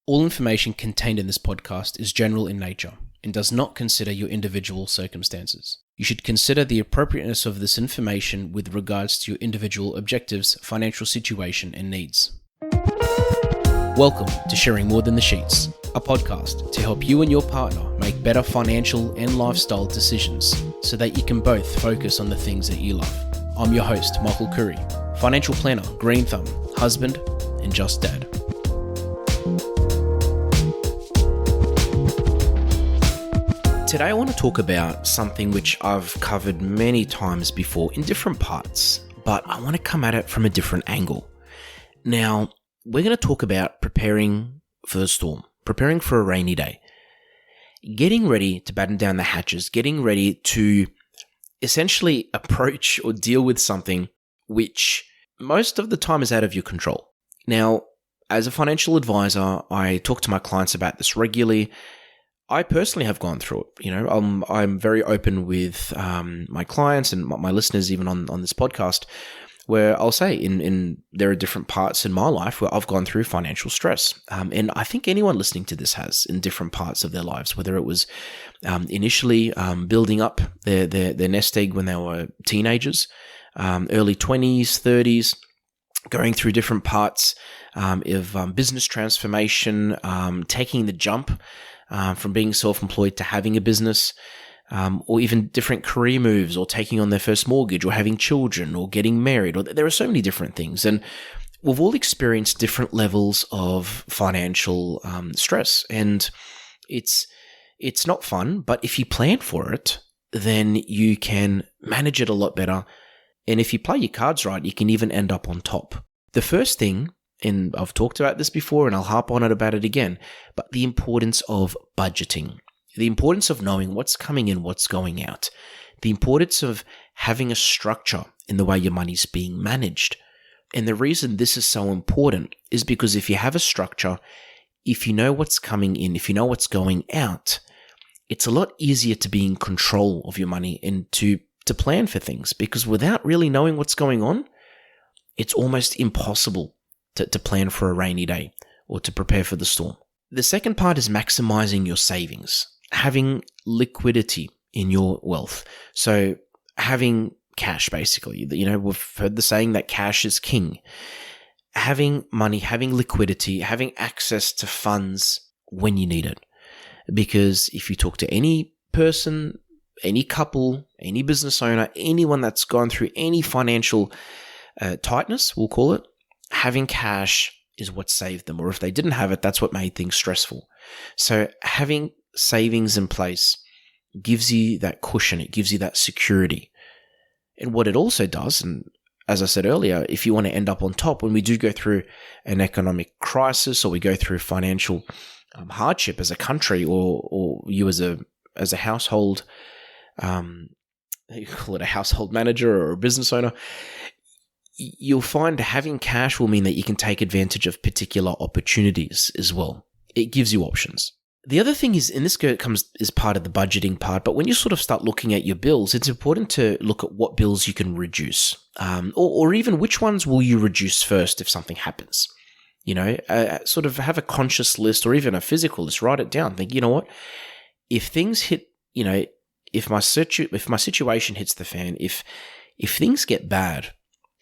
All information contained in this podcast is general in nature and does not consider your individual circumstances. You should consider the appropriateness of this information with regards to your individual objectives, financial situation, and needs. Welcome to Sharing More Than the Sheets, a podcast to help you and your partner make better financial and lifestyle decisions so that you can both focus on the things that you love. I'm your host, Michael Khouri, financial planner, green thumb, husband, and just dad. Today I want to talk about something which I've covered many times before in different parts, but I want to come at it from a different angle. Now, we're going to talk about preparing for the storm, preparing for a rainy day, getting ready to batten down the hatches, getting ready to essentially approach or deal with something which most of the time is out of your control. Now, as a financial advisor, I talk to my clients about this regularly. I personally have gone through it. I'm very open with my clients and my listeners, even on this podcast, where I'll say there are different parts in my life where I've gone through financial stress. And I think anyone listening to this has in different parts of their lives, whether it was initially building up their nest egg when they were teenagers, early 20s, 30s, going through different parts of business transformation, taking the jump from being self-employed to having a business, or even different career moves, or taking on their first mortgage, or having children, or getting married. Or there are so many different things. And we've all experienced different levels of financial stress. And it's not fun, but if you plan for it, then you can manage it a lot better. And if you play your cards right, you can even end up on top. The first thing, and I've talked about this before and I'll harp on about it again, but the importance of budgeting, the importance of knowing what's coming in, what's going out, the importance of having a structure in the way your money's being managed. And the reason this is so important is because if you have a structure, if you know what's coming in, if you know what's going out, it's a lot easier to be in control of your money and to plan for things, because without really knowing what's going on, it's almost impossible to plan for a rainy day or to prepare for the storm. The second part is maximizing your savings, having liquidity in your wealth. So having cash, basically. We've heard the saying that cash is king. Having money, having liquidity, having access to funds when you need it. Because if you talk to any person, any couple, any business owner, anyone that's gone through any financial tightness, we'll call it, having cash is what saved them. Or if they didn't have it, that's what made things stressful. So having savings in place gives you that cushion. It gives you that security. And what it also does, and as I said earlier, if you want to end up on top, when we do go through an economic crisis or we go through financial hardship as a country, or you as a household, you call it a household manager or a business owner, you'll find having cash will mean that you can take advantage of particular opportunities as well. It gives you options. The other thing is, and this comes as part of the budgeting part, but when you sort of start looking at your bills, it's important to look at what bills you can reduce, or even which ones will you reduce first if something happens. Sort of have a conscious list or even a physical list. Write it down. Think, you know what? If things hit, if my situation hits the fan, if things get bad,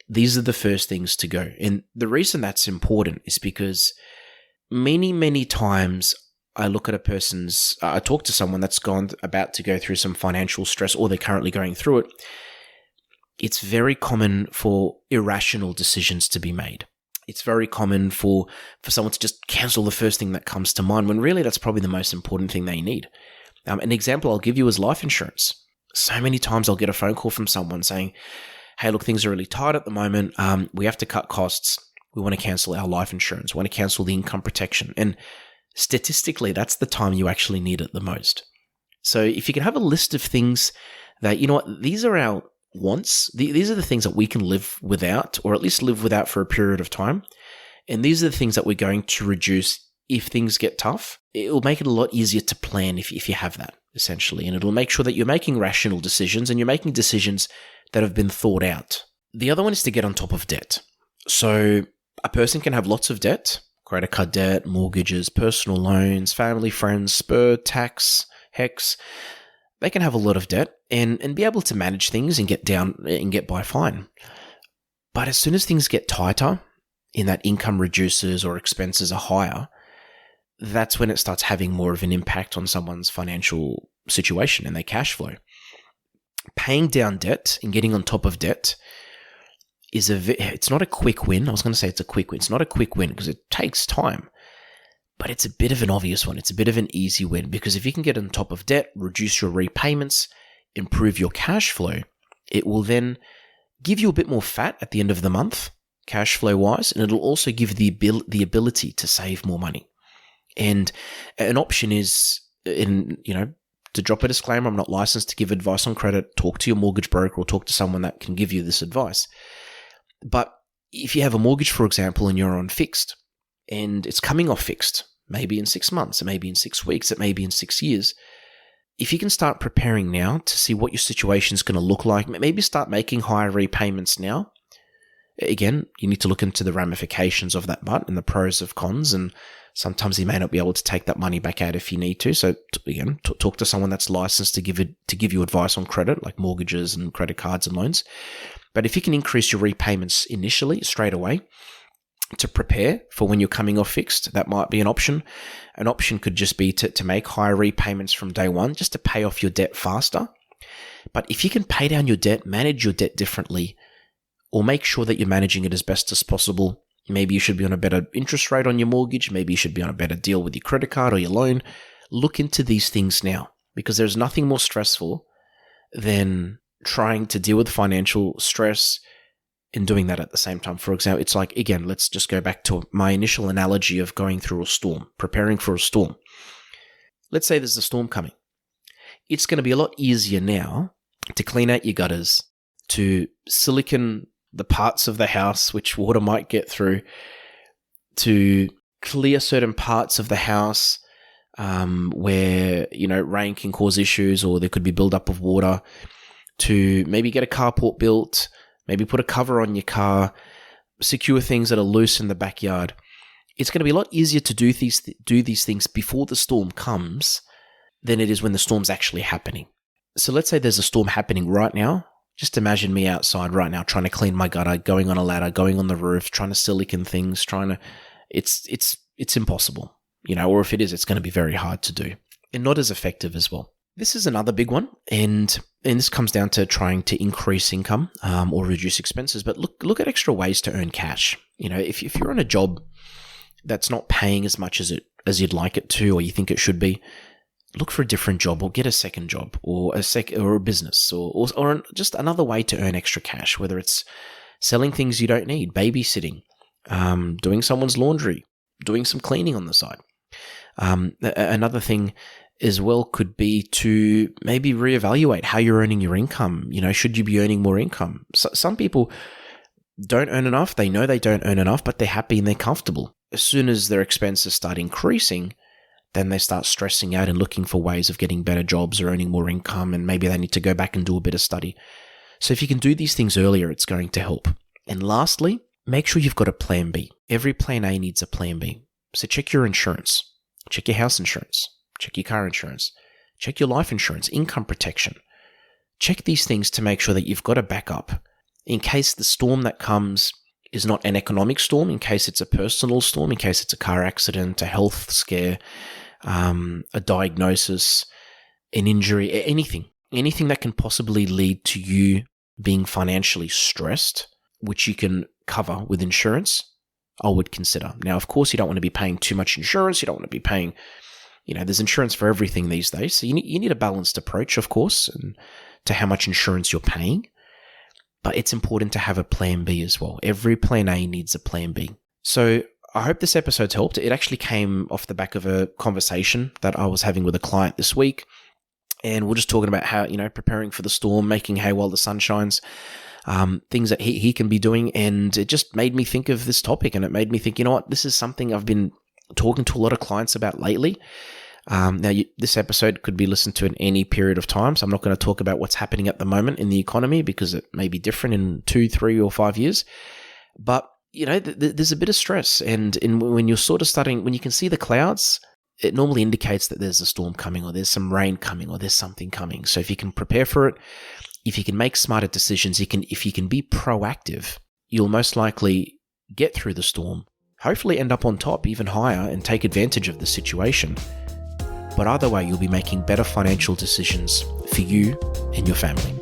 these are the first things to go. And the reason that's important is because many, many times I talk to someone that's about to go through some financial stress, or they're currently going through it. It's very common for irrational decisions to be made. It's very common for someone to just cancel the first thing that comes to mind, when really that's probably the most important thing they need. An example I'll give you is life insurance. So many times I'll get a phone call from someone saying, hey, look, things are really tight at the moment. We have to cut costs. We want to cancel our life insurance. We want to cancel the income protection. And statistically, that's the time you actually need it the most. So if you can have a list of things that, these are our wants. These are the things that we can live without, or at least live without for a period of time. And these are the things that we're going to reduce if things get tough. It will make it a lot easier to plan if you have that, essentially. And it'll make sure that you're making rational decisions, and you're making decisions that have been thought out. The other one is to get on top of debt. So a person can have lots of debt, credit card debt, mortgages, personal loans, family, friends, spur, tax, hex. They can have a lot of debt and be able to manage things and get by fine. But as soon as things get tighter, in that income reduces or expenses are higher, that's when it starts having more of an impact on someone's financial situation and their cash flow. Paying down debt and getting on top of debt it's not a quick win. I was going to say it's a quick win. It's not a quick win because it takes time, but it's a bit of an obvious one. It's a bit of an easy win because if you can get on top of debt, reduce your repayments, improve your cash flow, it will then give you a bit more fat at the end of the month, cash flow wise, and it'll also give the ability to save more money. And an option is, to drop a disclaimer, I'm not licensed to give advice on credit. Talk to your mortgage broker or talk to someone that can give you this advice. But if you have a mortgage, for example, and you're on fixed and it's coming off fixed, maybe in 6 months, it may be in 6 weeks, it may be in 6 years. If you can start preparing now to see what your situation is going to look like, maybe start making higher repayments now. Again, you need to look into the ramifications of that and the pros and cons, and sometimes you may not be able to take that money back out if you need to. So again, talk to someone that's licensed to give you advice on credit, like mortgages and credit cards and loans. But if you can increase your repayments initially, straight away, to prepare for when you're coming off fixed, that might be an option. An option could just be to make higher repayments from day one, just to pay off your debt faster. But if you can pay down your debt, manage your debt differently, or make sure that you're managing it as best as possible. Maybe you should be on a better interest rate on your mortgage. Maybe you should be on a better deal with your credit card or your loan. Look into these things now, because there's nothing more stressful than trying to deal with financial stress and doing that at the same time. For example, it's like, again, let's just go back to my initial analogy of going through a storm, preparing for a storm. Let's say there's a storm coming. It's going to be a lot easier now to clean out your gutters, to silicon the parts of the house which water might get through, to clear certain parts of the house where rain can cause issues or there could be buildup of water, to maybe get a carport built, maybe put a cover on your car, secure things that are loose in the backyard. It's going to be a lot easier to do these things before the storm comes than it is when the storm's actually happening. So let's say there's a storm happening right now. Just imagine me outside right now trying to clean my gutter, going on a ladder, going on the roof, trying to silicon things, it's impossible, or if it is, it's going to be very hard to do and not as effective as well. This is another big one, and this comes down to trying to increase income or reduce expenses. But look at extra ways to earn cash. If you're on a job that's not paying as much as you'd like it to, or you think it should be, look for a different job or get a second job or a business or just another way to earn extra cash, whether it's selling things you don't need, babysitting, doing someone's laundry, doing some cleaning on the side. Another thing as well could be to maybe reevaluate how you're earning your income. Should you be earning more income? Some people don't earn enough. They know they don't earn enough, but they're happy and they're comfortable. As soon as their expenses start increasing, then they start stressing out and looking for ways of getting better jobs or earning more income, and maybe they need to go back and do a bit of study. So if you can do these things earlier, it's going to help. And lastly, make sure you've got a plan B. Every plan A needs a plan B. So check your insurance, check your house insurance, check your car insurance, check your life insurance, income protection. Check these things to make sure that you've got a backup in case the storm that comes is not an economic storm, in case it's a personal storm, in case it's a car accident, a health scare, a diagnosis, an injury, anything that can possibly lead to you being financially stressed, which you can cover with insurance, I would consider. Now, of course, you don't want to be paying too much insurance. You don't want to be paying, there's insurance for everything these days. So you need a balanced approach, of course, and to how much insurance you're paying. But it's important to have a plan B as well. Every plan A needs a plan B. So I hope this episode's helped. It actually came off the back of a conversation that I was having with a client this week. And we're just talking about how, preparing for the storm, making hay while the sun shines, things that he can be doing. And it just made me think of this topic, and it made me think, this is something I've been talking to a lot of clients about lately. This episode could be listened to in any period of time, so I'm not going to talk about what's happening at the moment in the economy because it may be different in 2, 3, or 5 years. But there's a bit of stress. And when you're sort of when you can see the clouds, it normally indicates that there's a storm coming, or there's some rain coming, or there's something coming. So if you can prepare for it, if you can make smarter decisions, if you can be proactive, you'll most likely get through the storm, hopefully end up on top, even higher, and take advantage of the situation. But either way, you'll be making better financial decisions for you and your family.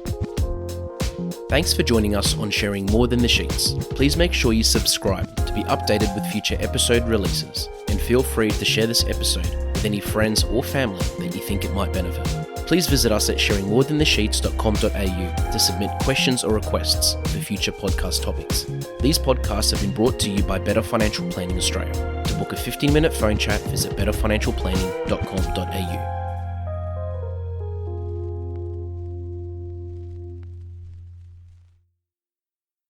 Thanks for joining us on Sharing More Than the Sheets. Please make sure you subscribe to be updated with future episode releases, and feel free to share this episode with any friends or family that you think it might benefit. Please visit us at sharingmorethanthesheets.com.au to submit questions or requests for future podcast topics. These podcasts have been brought to you by Better Financial Planning Australia. To book a 15-minute phone chat, visit betterfinancialplanning.com.au.